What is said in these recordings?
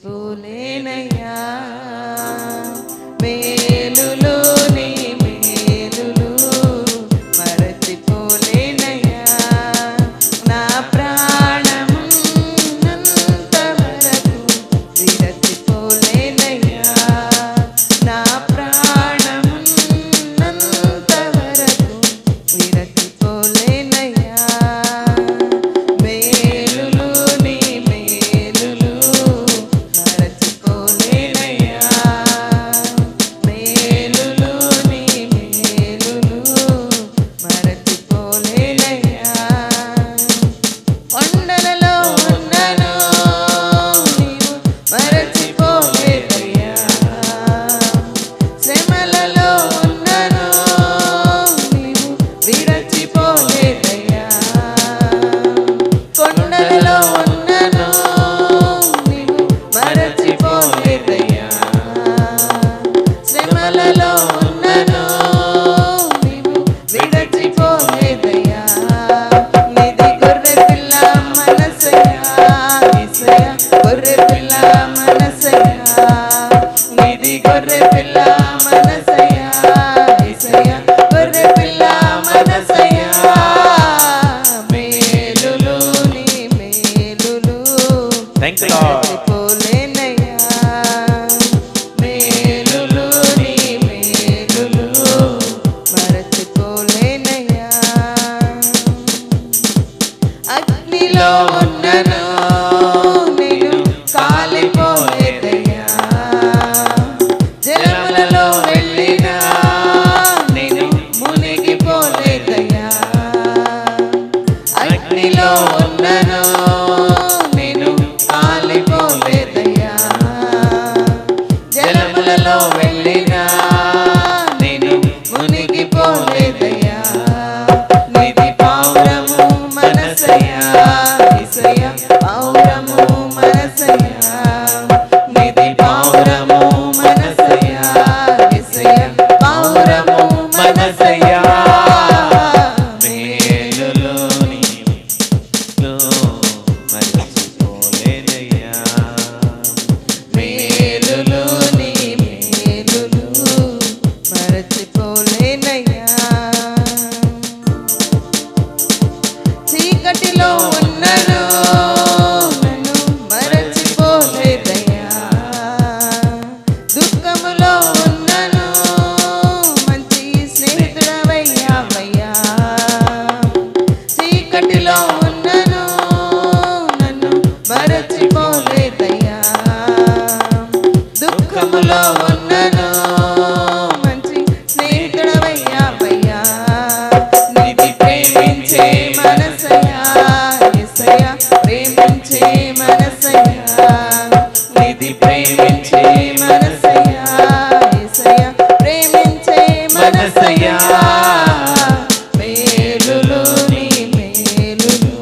మరచిపోలేనయ్యా మేలులు నీ మేలులు మరచిపోలేనయ్యా నా ప్రాణమున్నంత వరకు విరచిపోలేనయ్యా నా ప్రాణమున్నంత వరకు విరచిపోలేనయ్యా మేలులు నీ మేలులు మరచిపోలేనయ్యా మేలులు నీ మేలులు మరచిపోలేనయ్యా కొండలలో ఉన్నను నీవు మరచిపోలేదయ్యా శ్రమలలో ఉన్నను నీవు విరచిపోలేదయ్యా కొండలలో ఉన్నను నీవు మరచిపోలేదయ్యా శ్రమలలో ఉన్నను నీవు విరచిపోలేదయ్యా నిధి గొర్రె పిల్ల మనసయ్యా యేసయ్యా గొర్రె పిల్ల మనసయ్యా నిధి గొర్రె పిల్ల మనసయ్యా యేసయ్యా గొర్రె పిల్ల మనసయ్యా మేలులు నీ మేలులు Thank you, Lord. మరచిపోలేనయ్యా మేలులు నీ మేలులు మరచిపోలేనయ్యా అగ్నిలో ఉన్నను నేను కాలిపోలేదయ్యా జలములలో వెళ్ళినా నేను మునిగిపోలేదయ్యా అగ్నిలో ఉన్నను నేను కాలిపోలేదయ్యా జలములలో వెళ్ళినా నేను మునిగిపోలేదయ్యా నిధి పావురము మనసయ్యా యేసయ్యా పావురము మనసయ్యా నిధి పావురము మనసయ్యా యేసయ్యా పావురము మనసయ్యా మేలులు నీ మరచిపోలేనయ్యా మేలులు నీ మేలులు మరచిపోలేనయ్యా చీకటిలో ఉన్నను నన్ను మరచిపోలేదయ్యా దుఃఖములో ఉన్నను మంచి స్నేహితుడవయ్యావయ్యా చీకటిలో ఉన్నను నన్ను మరచిపోలేదయ్యా దుఃఖములో ఉన్నను మంచి స్నేహితుడవయ్యావయ్యా నిధి ప్రేమించే మనసయ్యా యేసయ్యా ప్రేమించే మనసయ్యా నిధి ప్రేమించే మనసయ్యా యేసయ్యా ప్రేమించే మనసయ్యా మేలులు నీ మేలులు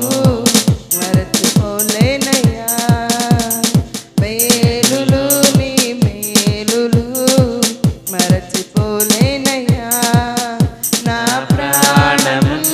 మరచిపోలేనయ్యా మేలులు నీ మేలులు మరచిపోలేనయ్యా నా ప్రాణమున్నంత